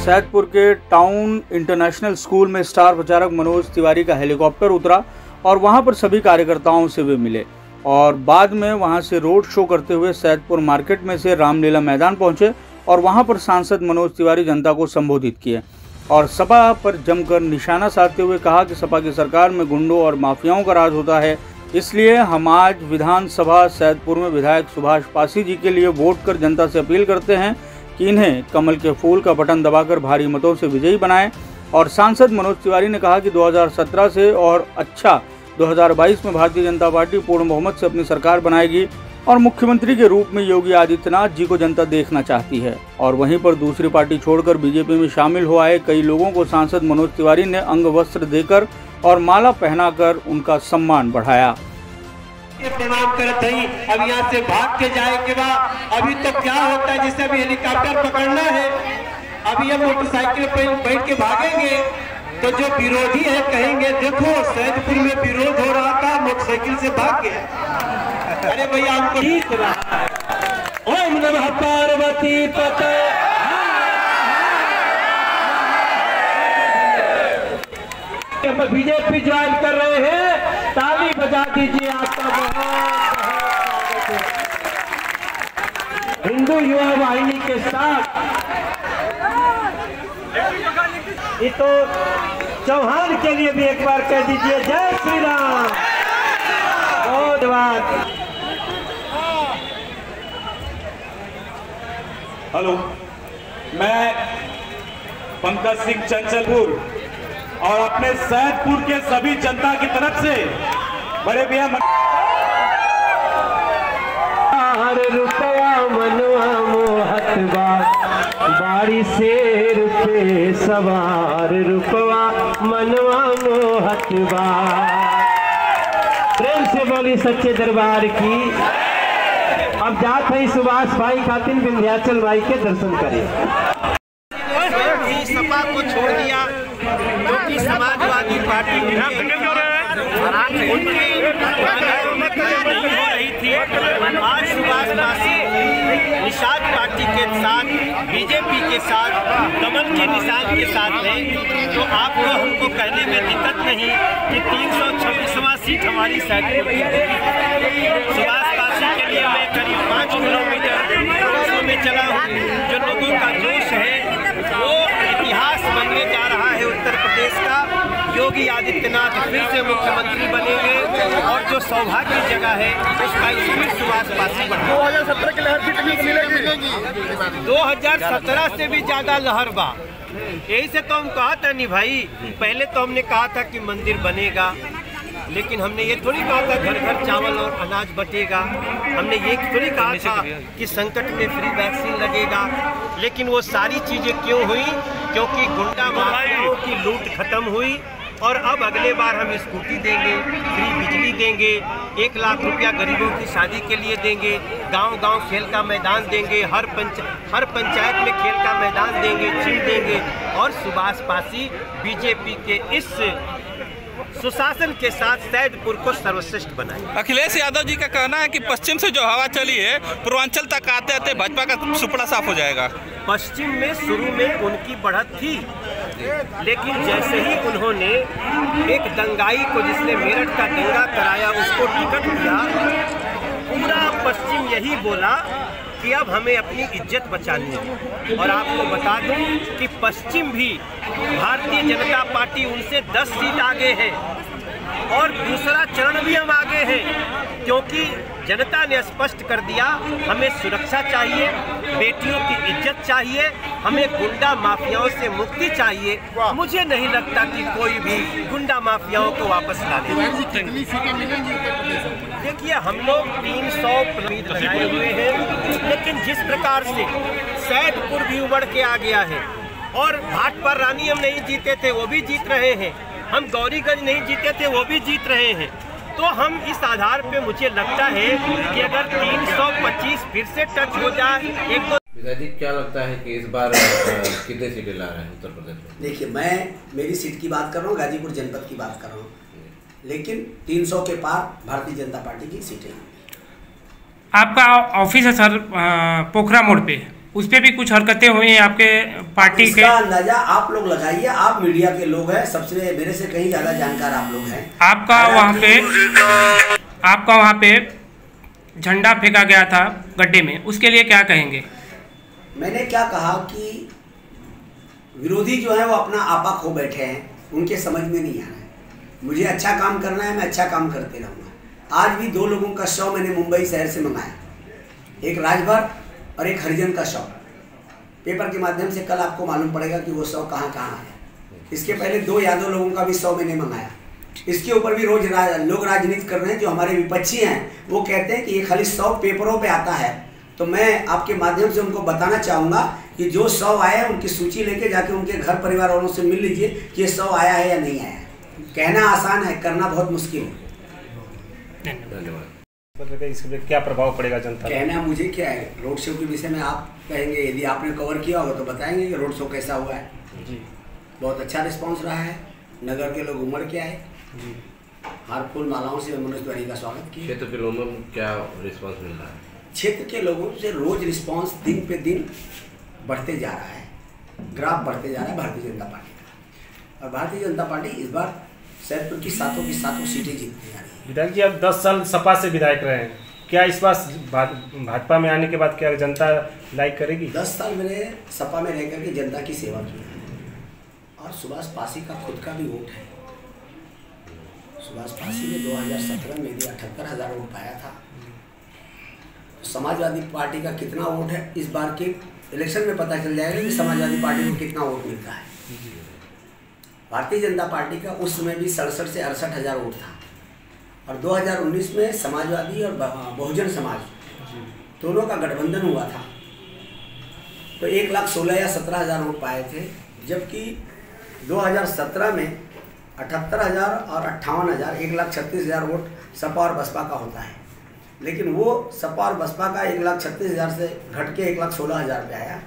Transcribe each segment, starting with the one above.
सैदपुर के town international school में star प्रचारक मनोज तिवारी का हेलीकॉप्टर उतरा और वहां पर सभी कार्यकर्ताओं से वे मिले और बाद में वहां से रोड शो करते हुए सैदपुर मार्केट में से रामलीला मैदान पहुंचे और वहां पर सांसद मनोज तिवारी जनता को संबोधित किए और सपा पर जमकर निशाना साधते हुए कहा कि सपा की सरकार में गुंडों और माफियाओं का राज होता है, इसलिए हम आज विधानसभा सैदपुर में विधायक सुभाष पासी जी के लिए वोट कर जनता से अपील करते हैं कि इन्हें कमल के फूल का बटन दबाकर भारी मतों से विजयी बनाएं। और सांसद मनोज तिवारी ने कहा कि 2017 से और 2022 में भारतीय जनता पार्टी पूर्ण बहुमत से अपनी सरकार बनाएगी और मुख्यमंत्री के रूप में योगी आदित्यनाथ जी को जनता देखना चाहती है। और वहीं पर दूसरी पार्टी छोड़कर बीजेपी में शामिल हो आए कई लोगों को सांसद मनोज तिवारी ने अंग वस्त्र देकर और माला पहनाकर उनका सम्मान बढ़ाया। प्रणाम करते ही अब यहाँ से भाग के जाए के बाद अभी तो क्या होता है, जैसे अभी हेलीकॉप्टर पकड़ना है, अभी हम मोटरसाइकिल पर बैठ के भागेंगे तो जो विरोधी है कहेंगे देखो सैदपुर में विरोध हो रहा था, मोटरसाइकिल से भाग गया। अरे भैया हमको ठीक रहा है। ओम नमः पार्वती पते बीजेपी ज्वाइन कर रहे हैं, ताली बजा दीजिए। आपका बहुत हिंदू युवा वाहिनी के साथ ये तो चौहान के लिए भी एक बार कह दीजिए जय श्री राम। बहुत धन्यवाद। हेलो, मैं पंकज सिंह चंचलपुर और अपने सैदपुर के सभी जनता की तरफ से बड़े भैया रुपया मनवा मोहत बारी शेर पे सवार रुपवा मनवा मोहत प्रेम से बोली सच्चे दरबार की। अब जात है सुभाष भाई खातिर विंध्याचल भाई के दर्शन करें। सपा को छोड़ दिया जो कि समाजवादी पार्टी उनकी नहीं हो रही थी। आज सुभाष पासी निषाद पार्टी के साथ, बीजेपी के साथ, कमल के निशान के साथ है, तो आपको हमको कहने में दिक्कत नहीं कि 326वां सीट हमारी सैदपुर की होगी। सुभाष पासी के लिए मैं करीब 5 किलोमीटर में चला हूँ। जो लोगों का जोश है वो इतिहास बनने जा रहा है उत्तर प्रदेश का। योगी आदित्यनाथ फिर से मुख्यमंत्री बनेंगे और जो सौभाग्य की जगह है उसका फिर सुभाष पासी बना। 2017 की लहर कितनी मिलेगी? 2017 से भी ज्यादा लहर बा। यही से तो हम कहा था नहीं भाई, पहले तो हमने कहा था कि मंदिर बनेगा, लेकिन हमने ये थोड़ी कहा था घर घर चावल और अनाज बटेगा। हमने ये थोड़ी कहा था कि संकट में फ्री वैक्सीन लगेगा। लेकिन वो सारी चीजें क्यों हुई? क्योंकि गुंडा माफियाओं की लूट खत्म हुई। और अब अगले बार हम स्कूटी देंगे, फ्री बिजली देंगे, 1 लाख रुपया गरीबों की शादी के लिए देंगे, गांव-गांव खेल का मैदान देंगे, हर पंचायत में खेल का मैदान देंगे, जिम देंगे। और सुभाष पासी बीजेपी के इस सुशासन के साथ सैदपुर को सर्वश्रेष्ठ बनाए। अखिलेश यादव जी का कहना है कि पश्चिम से जो हवा चली है पूर्वांचल तक आते आते भाजपा का सुपड़ा साफ हो जाएगा। पश्चिम में शुरू में उनकी बढ़त थी, लेकिन जैसे ही उन्होंने एक दंगाई को, जिसने मेरठ का दंगा कराया, उसको टिकट दिया, पूरा पश्चिम यही बोला कि अब हमें अपनी इज्जत बचानी है। और आपको बता दूं कि पश्चिम भी भारतीय जनता पार्टी उनसे 10 सीट आगे है और दूसरा चरण भी हम आगे हैं, क्योंकि जनता ने स्पष्ट कर दिया हमें सुरक्षा चाहिए, बेटियों की इज्जत चाहिए, हमें गुंडा माफियाओं से मुक्ति चाहिए। मुझे नहीं लगता कि कोई भी गुंडा माफियाओं को वापस ला दे। देखिए, हम लोग 300 उम्मीद लगाए हुए हैं, लेकिन जिस प्रकार से सैदपुर भी उमड़ के आ गया है और भाट पर रानी हम नहीं जीते थे वो भी जीत रहे हैं, हम गौरीगंज नहीं जीते थे वो भी जीत रहे हैं, तो हम इस आधार पे मुझे लगता है कि अगर 325 फिर से टच हो जाए एक दो। जी, क्या लगता है कि इस बार कितने सीटें ला रहे हैं उत्तर प्रदेश में? देखिए, मैं मेरी सीट की बात कर रहा हूँ, गाजीपुर जनपद की बात कर रहा हूँ, लेकिन 300 के पार भारतीय जनता पार्टी की सीटें। आपका ऑफिस है सर पोखरा मोड़ पे, उस पर भी कुछ हरकतें हुई हैं आपके पार्टी के? इसका अंदाजा आप लोग लगाइए, आप मीडिया के लोग हैं, सबसे मेरे से कहीं ज्यादा जानकार आप लोग हैं। आपका वहाँ पे झंडा फेंका गया था गड्ढे में, उसके लिए क्या कहेंगे? मैंने क्या कहा कि विरोधी जो है वो अपना आपा खो बैठे हैं, उनके समझ में नहीं आ रहा है। मुझे अच्छा काम करना है, मैं अच्छा काम करते रहूँगा। आज भी 2 लोगों का शव मैंने मुंबई शहर से मंगाया, एक राजभर और एक हरिजन का शव। पेपर के माध्यम से कल आपको मालूम पड़ेगा कि वो शव कहाँ आया। इसके पहले 2 यादव लोगों का भी शव मैंने मंगाया। इसके ऊपर भी रोज लोग राजनीति कर रहे हैं। जो हमारे विपक्षी हैं वो कहते हैं कि ये खाली शव पेपरों पे आता है। तो मैं आपके माध्यम से उनको बताना चाहूँगा कि जो शव आए हैं उनकी सूची लेके जाके उनके घर परिवार वालों से मिल लीजिए कि ये शव आया है या नहीं आया है। कहना आसान है, करना बहुत मुश्किल है। मतलब इसमें क्या प्रभाव पड़ेगा जनता? कहना मुझे क्या है, रोड शो के विषय में आप कहेंगे, यदि आपने कवर किया होगा तो बताएंगे कि रोड शो कैसा हुआ है। जी, बहुत अच्छा रिस्पांस रहा है। नगर के लोग उमड़ के आए, हार फूल मालाओं से मनोज तिवारी का स्वागत किया। क्षेत्र के लोगों में क्या रिस्पांस मिल रहा है? क्षेत्र के लोगों से रोज रिस्पांस दिन पे दिन बढ़ते जा रहा है, ग्राफ बढ़ते जा रहा है भारतीय जनता पार्टी का। और भारतीय जनता पार्टी इस बार सैदपुर की सातों सीटें जीतने जा रही है। विधायक जी, आप 10 साल सपा से विधायक रहे हैं, क्या इस बार भाजपा में आने के बाद क्या जनता लाइक करेगी? 10 साल मैंने सपा में रह करके जनता की सेवा की है। और सुभाष पासी का खुद का भी वोट है। सुभाष पासी ने 2017 में यदि 78,000 वोट पाया था। समाजवादी पार्टी का कितना वोट है इस बार के इलेक्शन में पता चल जाएगा कि समाजवादी पार्टी को कितना वोट मिलता है। भारतीय जनता पार्टी का उस समय भी 67 से 68,000 वोट था। और 2019 में समाजवादी और बहुजन समाज दोनों का गठबंधन हुआ था, तो 1,16,000 या 17,000 वोट पाए थे। जबकि 2017 में 78,000 और 58,000, 1,36,000 वोट सपा और बसपा का होता है। लेकिन वो सपा और बसपा का 1,36,000 से घट के 1,16,000 पे आया।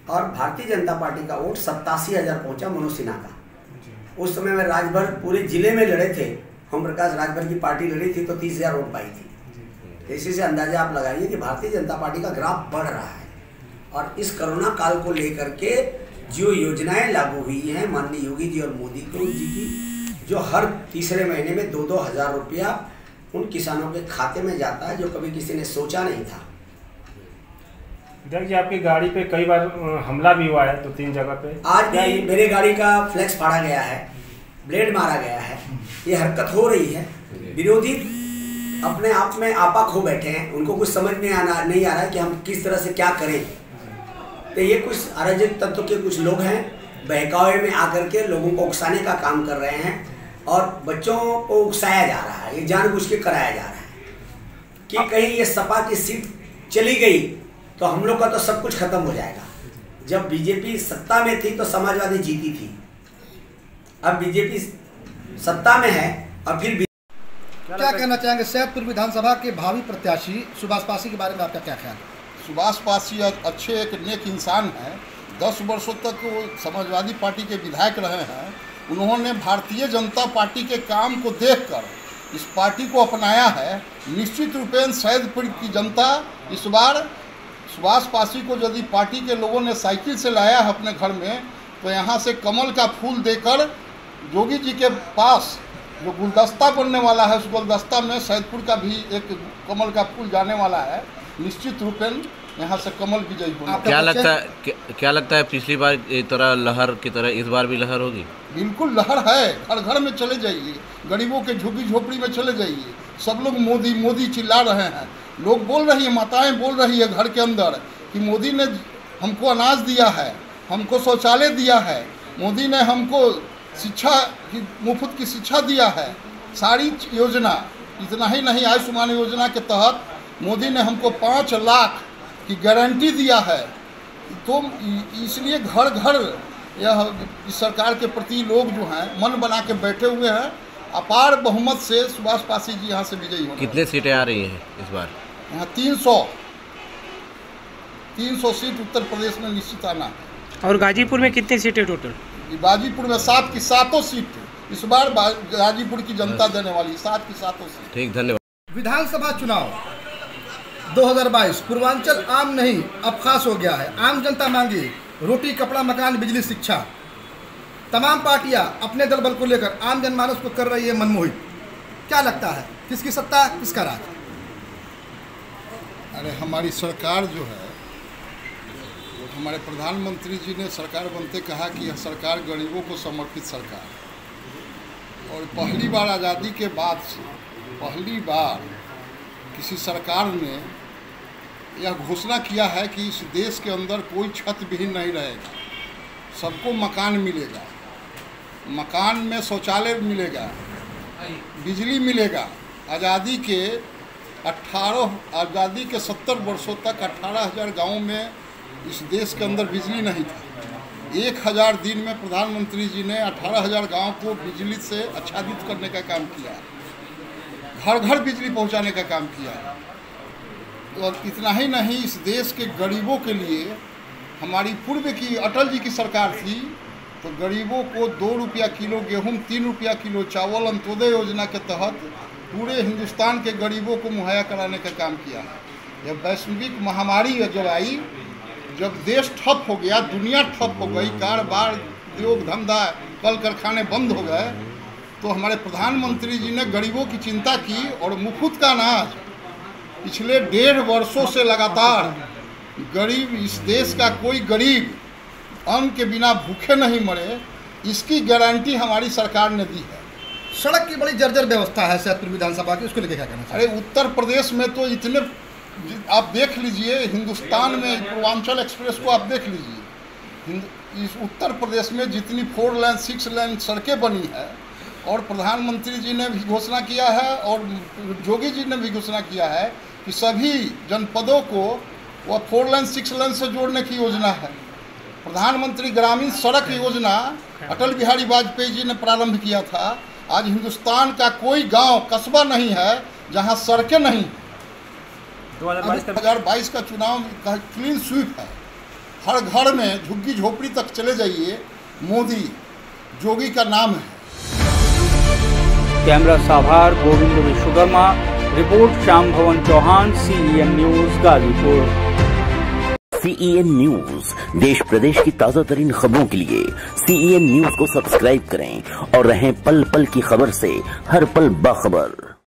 और भारतीय जनता पार्टी का वोट 87,000 पहुंचा मनोज सिन्हा का। उस समय में राजभर पूरे जिले में लड़े थे, ओम प्रकाश राजभर की पार्टी लड़ी थी तो 30,000 वोट पाई थी। इसी से अंदाजा आप लगाइए कि भारतीय जनता पार्टी का ग्राफ बढ़ रहा है। और इस कोरोना काल को लेकर के जो योजनाएं लागू हुई हैं माननीय योगी जी और मोदी जी की, जो हर तीसरे महीने में 2-2 हज़ार रुपया उन किसानों के खाते में जाता है, जो कभी किसी ने सोचा नहीं था। विधायक जी, आपकी गाड़ी पे कई बार हमला भी हुआ है 2-3 जगह पे। आज भी मेरे गाड़ी का फ्लैक्स फाड़ा गया है, ब्लेड मारा गया है। ये हरकत हो रही है। विरोधी अपने आप में आपा खो बैठे हैं, उनको कुछ समझ में नहीं आ रहा है कि हम किस तरह से क्या करें। तो ये कुछ अराजक तत्व के कुछ लोग हैं, बहकावे में आकर के लोगों को उकसाने का काम कर रहे हैं। और बच्चों को उकसाया जा रहा है, ये जानबूझ के कराया जा रहा है कि कहीं ये सपा की सीट चली गई तो हम लोग का तो सब कुछ खत्म हो जाएगा। जब बीजेपी सत्ता में थी तो समाजवादी जीती थी, अब बीजेपी सत्ता में है और फिर क्या कहना चाहेंगे सैदपुर विधानसभा के भावी प्रत्याशी सुभाष पासी के बारे में आपका क्या ख्याल है? सुभाष पासी अच्छे एक नेक इंसान हैं। 10 वर्षों तक वो समाजवादी पार्टी के विधायक रहे हैं। उन्होंने भारतीय जनता पार्टी के काम को देखकर इस पार्टी को अपनाया है। निश्चित रूपेण सैदपुर की जनता इस बार सुभाष पासी को यदि पार्टी के लोगों ने साइकिल से लाया है अपने घर में, तो यहाँ से कमल का फूल देकर योगी जी के पास जो गुलदस्ता बनने वाला है, उस गुलदस्ता में सैदपुर का भी एक कमल का फूल जाने वाला है। निश्चित रूपेण यहाँ से कमल विजयी होगा। क्या लगता है पिछली बार इस तरह लहर की तरह इस बार भी लहर होगी? बिल्कुल लहर है। घर घर में चले जाइए, गरीबों के झुग्गी झोपड़ी में चले जाइए, सब लोग मोदी मोदी चिल्ला रहे हैं। लोग बोल रही है, माताएं बोल रही है घर के अंदर कि मोदी ने हमको अनाज दिया है, हमको शौचालय दिया है, मोदी ने हमको शिक्षा की मुफ्त की शिक्षा दिया है, सारी योजना। इतना ही नहीं, आयुष्मान योजना के तहत मोदी ने हमको 5 लाख की गारंटी दिया है। तो इसलिए घर घर यह इस सरकार के प्रति लोग जो हैं मन बना के बैठे हुए हैं। अपार बहुमत से सुभाष पासी जी यहाँ से विजयी होंगे। कितने सीटें आ रही हैं इस बार? यहाँ 300 सीट उत्तर प्रदेश में निश्चित आना है। और गाजीपुर में कितनी सीटें टोटल? गाजीपुर में 7 की 7 सीट इस बार गाजीपुर की जनता देने वाली, 7 की 7 सीट। ठीक, धन्यवाद। विधानसभा चुनाव 2022 पूर्वांचल आम नहीं अब खास हो गया है। आम जनता मांगी रोटी, कपड़ा, मकान, बिजली, शिक्षा। तमाम पार्टियां अपने दल बल को लेकर आम जनमानस को कर रही है मनमोहित। क्या लगता है किसकी सत्ता, किसका राज? अरे हमारी सरकार जो है, हमारे प्रधानमंत्री जी ने सरकार बनते कहा कि यह सरकार गरीबों को समर्पित सरकार। और पहली बार आज़ादी के बाद से पहली बार किसी सरकार ने यह घोषणा किया है कि इस देश के अंदर कोई छत विहीन नहीं रहेगा, सबको मकान मिलेगा, मकान में शौचालय मिलेगा, बिजली मिलेगा। आज़ादी के 70 वर्षों तक 18,000 गाँव में इस देश के अंदर बिजली नहीं था। 1000 दिन में प्रधानमंत्री जी ने 18,000 गाँव को बिजली से आच्छादित करने का काम किया, घर घर बिजली पहुंचाने का काम किया। और इतना ही नहीं, इस देश के गरीबों के लिए हमारी पूर्व की अटल जी की सरकार थी तो गरीबों को 2 रुपया किलो गेहूं, 3 रुपया किलो चावल अंत्योदय योजना के तहत पूरे हिंदुस्तान के गरीबों को मुहैया कराने का काम किया है। यह वैश्विक महामारी जब आई, जब देश ठप हो गया, दुनिया ठप हो गई, कारोबार, उद्योग धंधा, कल कारखाने बंद हो गए, तो हमारे प्रधानमंत्री जी ने गरीबों की चिंता की और मुफ्त का अनाज पिछले 1.5 वर्षों से लगातार गरीब, इस देश का कोई गरीब अन्न के बिना भूखे नहीं मरे, इसकी गारंटी हमारी सरकार ने दी है। सड़क की बड़ी जर्जर व्यवस्था है सैदपुर विधानसभा की, उसको लेकर क्या कहना चाहिए? अरे उत्तर प्रदेश में तो इतने, आप देख लीजिए हिंदुस्तान में पूर्वांचल एक्सप्रेस को आप देख लीजिए, इस उत्तर प्रदेश में जितनी 4 लेन 6 लेन सड़कें बनी है और प्रधानमंत्री जी ने भी घोषणा किया है और योगी जी ने भी घोषणा किया है कि सभी जनपदों को वह 4 लेन 6 लेन से जोड़ने की योजना है। प्रधानमंत्री ग्रामीण सड़क योजना अटल बिहारी वाजपेयी जी ने प्रारंभ किया था। आज हिंदुस्तान का कोई गांव, कस्बा नहीं है जहां सड़कें नहीं। 2022 का चुनाव क्लीन स्वीप है। हर घर में झुग्गी झोपड़ी तक चले जाइए, मोदी जोगी का नाम है। कैमरा साभार Govind Vishwakarma, report Shyam Bhawan Chauhan, CEN news Ghazipur. CEN news देश प्रदेश की ताजा तरीन खबरों के लिए CEN न्यूज को सब्सक्राइब करें और रहें पल पल की खबर से हर पल बाखबर।